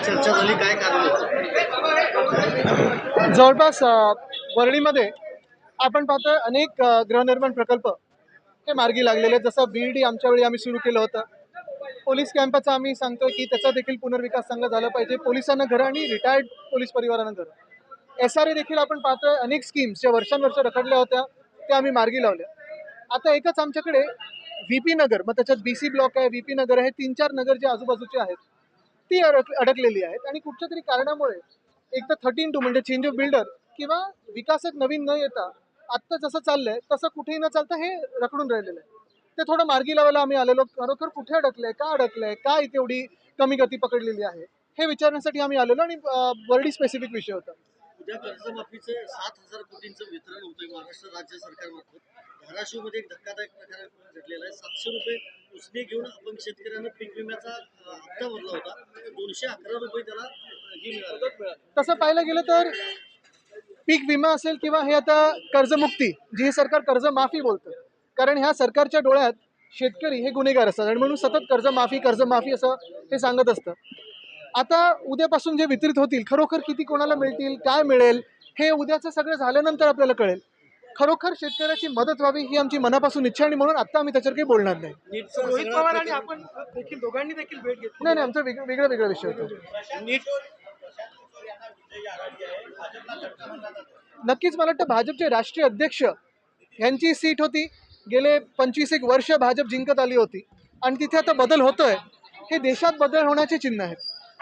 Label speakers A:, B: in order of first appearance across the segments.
A: चर्चा झाली, काय कारण होतं?
B: जवळपास वरळीमध्ये आपण पाहतोय अनेक गृहनिर्माण प्रकल्प हे मार्गी लागलेले आहेत. जसं BED आमच्या वेळी आम्ही सुरू केलं होतं. पोलीस कॅम्पचा आम्ही सांगतोय की त्याचा देखील पुनर्विकास चांगला झाला पाहिजे. पोलिसांना घरं आणि रिटायर्ड पोलीस परिवारांना घरं. SRA देखील आपण पाहतोय अनेक स्कीम्स ज्या वर्षानुवर्ष रखडल्या होत्या त्या आम्ही मार्गी लावल्या. आता एकच आमच्याकडे VP नगर, मग त्याच्यात BC ब्लॉक आहे, VP नगर आहे, 3-4 नगर जे आजूबाजूचे आहेत ती अडकलेली आहेत. आणि कुठच्या तरी कारणामुळे एक तर 13-2 म्हणजे चेंज ऑफ बिल्डर किंवा विकासक नवीन न येता आत्ता जसं चाललंय तसं कुठेही न चालता हे रखडून राहिलेलं आहे. ते थोडं मार्गी लावायला आम्ही आलेलो. खरोखर कुठे अडकलंय, का अडकलंय, का इथे एवढी कमी गती पकडलेली आहे हे विचारण्यासाठी आम्ही आलेलो. आणि वर्डी स्पेसिफिक विषय होता.
A: उद्या कर्जमाफीचे 7,000 कोटींचं वितरण होतंय महाराष्ट्र राज्य सरकारमार्फत. धाराशिवमध्ये एक धक्कादायक प्रकार घडलेला आहे. 700 रुपये उसने घेऊन आपण शेतकऱ्यांना पीक विम्याचा हप्ता भरला होता. 211 रुपये त्याला हे मिळाले.
B: तसं पाहायला गेलं तर पीक विमा असेल किंवा हे आता कर्जमुक्ती जी हे सरकार कर्जमाफी बोलतं, कारण ह्या सरकारच्या डोळ्यात शेतकरी हे गुन्हेगार असतात आणि म्हणून सतत कर्जमाफी असं हे सांगत असतं. आता उद्यापासून जे वितरित होतील खरोखर किती कोणाला मिळतील, काय मिळेल हे उद्याचं सगळं झाल्यानंतर आपल्याला कळेल. खरोखर शेतकऱ्याची मदत व्हावी ही आमची मनापासून इच्छा आणि म्हणून आता आम्ही त्याच्यावर काही बोलणार नाही.
C: रोहित पवार आणि आपण देखील दोघांनी देखील भेट घेतली.
B: नाही आमचा वेगळा विषय होता. नक्कीच मला वाटतं भाजपचे राष्ट्रीय अध्यक्ष यांची सीट होती. गेले 25 वर्ष भाजप जिंकत आली होती आणि तिथे आता बदल होतोय. हे देशात बदल होण्याचे चिन्ह आहेत.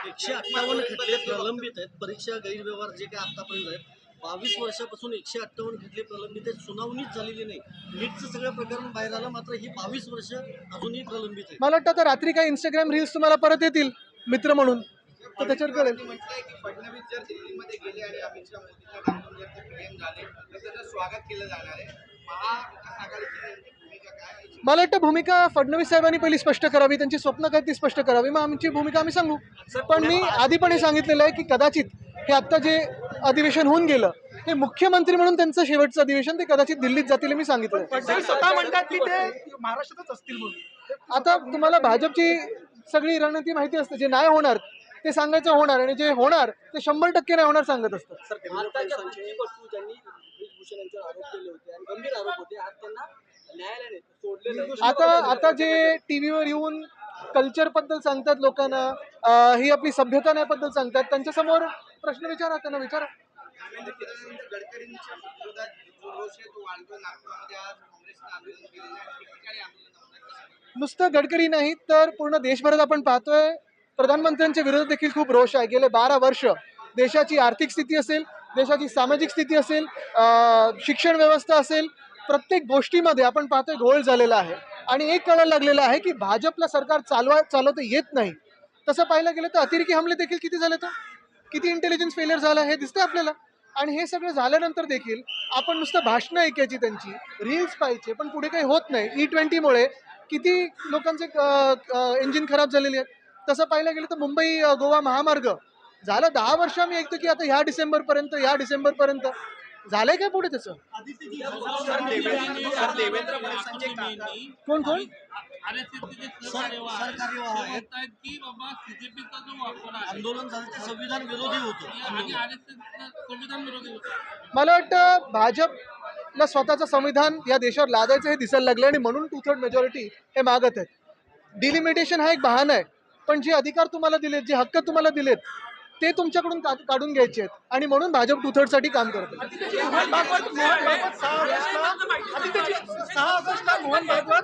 A: 158 खटले प्रलंबित आहेत. परीक्षा गैरव्यवहार जे काय आतापर्यंत आहेत 22 वर्षापासून 158 खटले प्रलंबित आहेत. सुनावणीच झालेली नाही. नीटचं सगळं प्रकरण बाहेर आलं, मात्र ही 22 वर्ष अजूनही प्रलंबित आहे.
B: मला वाटतं आता रात्री काही इंस्टाग्राम रील्स तुम्हाला परत येतील मित्र म्हणून, तर त्याच्यावर कळेल.
C: म्हटलंय की फडणवीस जर दिल्लीमध्ये गेले आणि अमित शहा मोदींना भेटून जर ते PM झाले तर त्याचं स्वागत केलं जाणार आहे. महाविकास आघाडीची भूमिका काय?
B: मला वाटतं भूमिका फडणवीस साहेबांनी पहिली स्पष्ट करावी. त्यांची स्वप्न काय ती स्पष्ट करावी, मग आमची भूमिका आम्ही सांगू. पण मी आधी पण हे सांगितलेलं आहे की कदाचित हे आत्ता जे अधिवेशन होऊन गेलं हे मुख्यमंत्री म्हणून त्यांचं शेवटचं अधिवेशन, ते कदाचित दिल्लीत जातील मी सांगितलं.
C: फडणवीस स्वतः म्हणतात की ते महाराष्ट्रातच असतील म्हणून.
B: आता तुम्हाला भाजपची सगळी रणनीती माहिती असते. जे नाही होणार ते सांगायचं होणार आणि जे होणार ते 100% नाही होणार सांगत असतं. आता जे टीव्हीवर येऊन कल्चर बद्दल सांगतात लोकांना, ही आपली सभ्यता नाही बद्दल सांगतात, त्यांच्या समोर प्रश्न विचारा, त्यांना विचारा.
C: गडकरींच्या विरोधात जो रोष आहे तो वाढतोय. नागपूरमध्ये आज काँग्रेसनं आंदोलन केलेलं आहे. ठिकठिकाणी आंदोलन होत.
B: नुसतं गडकरी नाही तर पूर्ण देशभरात आपण पाहतोय प्रधानमंत्र्यांच्या विरोधात देखील खूप रोष आहे. गेले 12 वर्ष देशाची आर्थिक स्थिती असेल, देशाची सामाजिक स्थिती असेल, शिक्षण व्यवस्था असेल, प्रत्येक गोष्टीमध्ये आपण पाहतोय घोळ झालेला आहे. आणि एक कळायला लागलेलं आहे की भाजपला सरकार चालवता येत नाही. तसं पाहायला गेलं तर अतिरेकी हमले देखील किती झाले, तर किती इंटेलिजन्स फेलियर झाला हे दिसतंय आपल्याला. आणि हे सगळं झाल्यानंतर देखील आपण नुसतं भाषणं ऐकायची, त्यांची रील्स पाहायचे, पण पुढे काही होत नाही. E20मुळे किती लोकांचे इंजिन खराब झालेली आहेत. तसं पाहायला गेलं तर मुंबई गोवा महामार्ग झालं 10 वर्ष आम्ही ऐकतो की आता ह्या डिसेंबरपर्यंत झालंय काय पुढे त्याचं? कोण
A: आंदोलन झालं ते संविधान विरोधी होतं.
B: मला वाटतं भाजपला स्वतःचं संविधान या देशावर लादायचं हे दिसायला लागलं आणि म्हणून 2/3 मेजॉरिटी हे मागत आहेत. डिलिमिटेशन हा एक बहाणा आहे, पण जे अधिकार तुम्हाला दिलेत, जे हक्क तुम्हाला दिलेत ते तुमच्याकडून काढून घ्यायचे आहेत आणि म्हणून भाजप 2/3 साठी काम करते.
C: मोहन भागवत 6 ऑगस्टला मोहन भागवत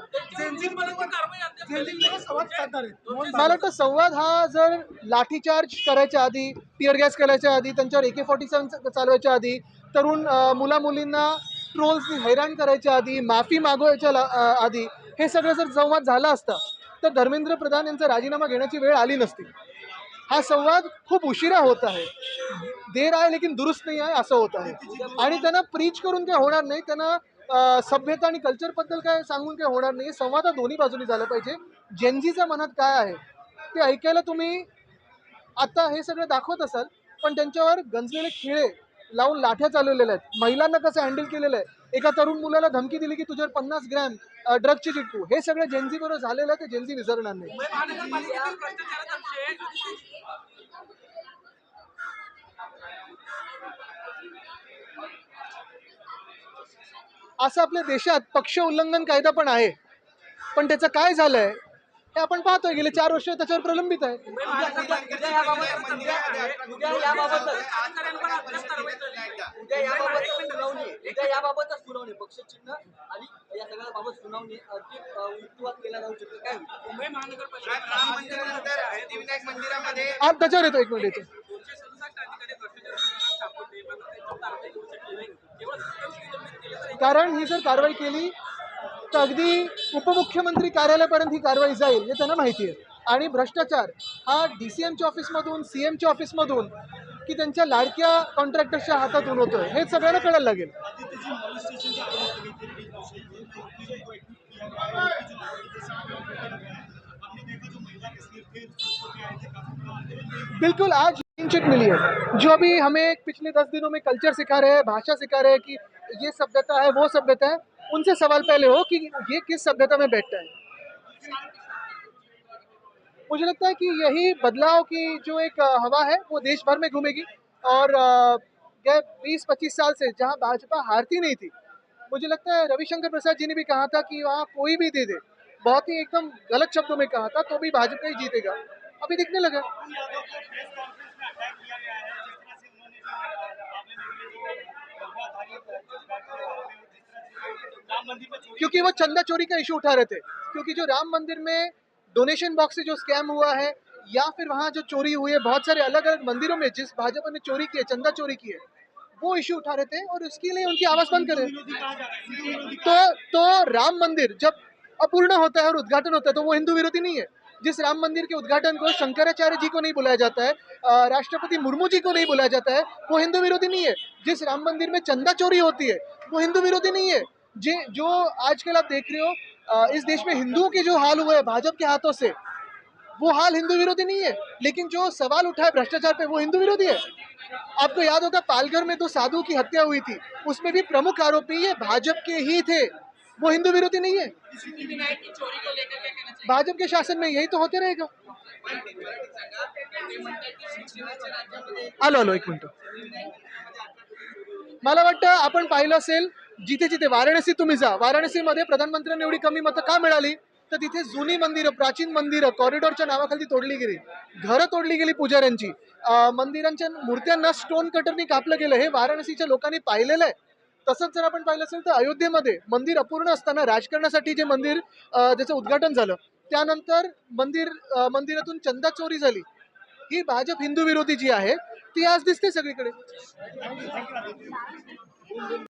C: संवाद साधणार आहेत.
B: मला वाटतं संवाद हा जर लाठीचार्ज करायच्या आधी, टिअर गॅस करायच्या आधी, त्यांच्यावर AK-47 चालवायच्या आधी, तरुण मुला-मुलींना ट्रोल्सनी हैराण करायच्या आधी, माफी मागवायच्या आधी हे सगळं जर संवाद झाला असता तर धर्मेंद्र प्रधान यांचा राजीनामा घेण्याची वेळ आली नसती. हा संवाद खूप उशिरा होत आहे. देर आहे लेकिन दुरुस्त नाही आहे असं होत आहे. आणि त्यांना प्रीच करून काय होणार नाही, त्यांना सभ्यता आणि कल्चरबद्दल काय सांगून काय होणार नाही. संवाद हा दोन्ही बाजूनी झाला पाहिजे. जेनजीच्या मनात काय आहे ते ऐकायला तुम्ही आता हे सगळं दाखवत असाल, पण त्यांच्यावर गंजलेले खिळे लावून लाठ्या चालवलेल्या आहेत. महिलांना कसं हँडल केलेलं आहे. एका तरुण मुलाला धमकी दिली की तुझ्यावर 50 ग्रॅम ड्रगची चिटकू. हे सगळं जेनझी बरोबर झालेलं आहे, ते जेनझी विसरणार नाही. असं आपल्या देशात पक्ष उल्लंघन कायदा पण आहे, पण त्याचं काय झालंय हे आपण पाहतोय. गेले 4 वर्ष त्याच्यावर प्रलंबित आहे.
D: उद्या याबाबत सुनावणी पक्षचिन्ह आणि या सगळ्याबाबत सुनावणी युक्तिवाद केला जाऊ शकतो. काय मुंबई महानगरपालिका
C: राम मंदिरानंतर सिद्धिविनायक मंदिरामध्ये
B: आप त्याच्यावर येतो, 1 मिनिट येतो. कारण ही जर कारवाई केली तर अगदी उपमुख्यमंत्री कार्यालयापर्यंत ही कारवाई जाईल हे त्यांना माहिती आहे. आणि भ्रष्टाचार हा DCMच्या ऑफिसमधून, CMच्या ऑफिसमधून की त्यांच्या लाडक्या कॉन्ट्रॅक्टर्सच्या हातातून होतोय हे सगळ्यांना कळायला लागेल. बिल्कुल, आज क्लीन चिट मिली है. जो अभी हमें पिछले 10 दिनों में कल्चर सिखा रहे हैं, भाषा सिखा रहे हैं कि ये सभ्यता है, वो सभ्यता है, उनसे सवाल पहले हो कि ये किस सभ्यता में बैठता है. मुझे लगता है कि यही बदलाव की जो एक हवा है वो देश भर में घूमेगी. और गए 20-25 साल से जहाँ भाजपा हारती नहीं थी, मुझे लगता है रविशंकर प्रसाद जी ने भी कहा था कि वहाँ कोई भी दे दे, बहुत ही एकदम गलत शब्दों में कहा था, तो भी भाजपा ही जीतेगा. अभी दिखने लगा. क्योंकि वो चंदा चोरी का इशू उठा रहे थे. क्योंकि जो राम मंदिर में डोनेशन बॉक्स से जो स्कैम हुआ है या फिर वहाँ जो चोरी हुई है बहुत सारे अलग अलग मंदिरों में जिस भाजपा ने चोरी की है, चंदा चोरी की है, वो इशू उठा रहे थे और उसके लिए उनकी आवाज बंद करे. तो राम मंदिर जब अपूर्ण होता है और उद्घाटन होता है तो वो हिंदू विरोधी नहीं है. जिस राम मंदिर के उद्घाटन को शंकराचार्य जी को नहीं बुलाया जाता है, राष्ट्रपति मुर्मू जी को नहीं बुलाया जाता है, वो हिंदू विरोधी नहीं है. जिस राम मंदिर में चंदा चोरी होती है वो हिंदू विरोधी नहीं है. जो आजकल आप देख रहे हो इस देश में हिंदुओं के जो हाल हुए हैं भाजपा के हाथों से, वो हाल हिंदू विरोधी नहीं है. लेकिन जो सवाल उठा है भ्रष्टाचार पे वो हिंदू विरोधी है. आपको याद होगा पालघर में 2 साधु की हत्या हुई थी, उसमें भी प्रमुख आरोपी ये भाजपा के ही थे, वो हिंदू विरोधी नहीं है. भाजपा के शासन में यही तो होते रहेगा. आलो 1 मिनिट. मला वाटतं आपण पाहिलं असेल जिथे जिथे वाराणसी तुम्ही जा, वाराणसीमध्ये प्रधानमंत्र्यांना एवढी कमी मतं का मिळाली तर तिथे जुनी मंदिरं, प्राचीन मंदिरं कॉरिडॉरच्या नावाखाली तोडली गेली, घरं तोडली गेली पुजाऱ्यांची, मंदिरांच्या मूर्त्यांना स्टोन कटरनी कापलं गेलं. हे वाराणसीच्या लोकांनी पाहिलेलं आहे. तसंच जर आपण पाहिलं असेल तर अयोध्येमध्ये मंदिर अपूर्ण असताना राजकारणासाठी जे मंदिर ज्याचं उद्घाटन झालं त्यानंतर मंदिरातून चंदा चोरी झाली. ही भाजप हिंदू विरोधी जी आहे ती आज दिसते सगळीकडे.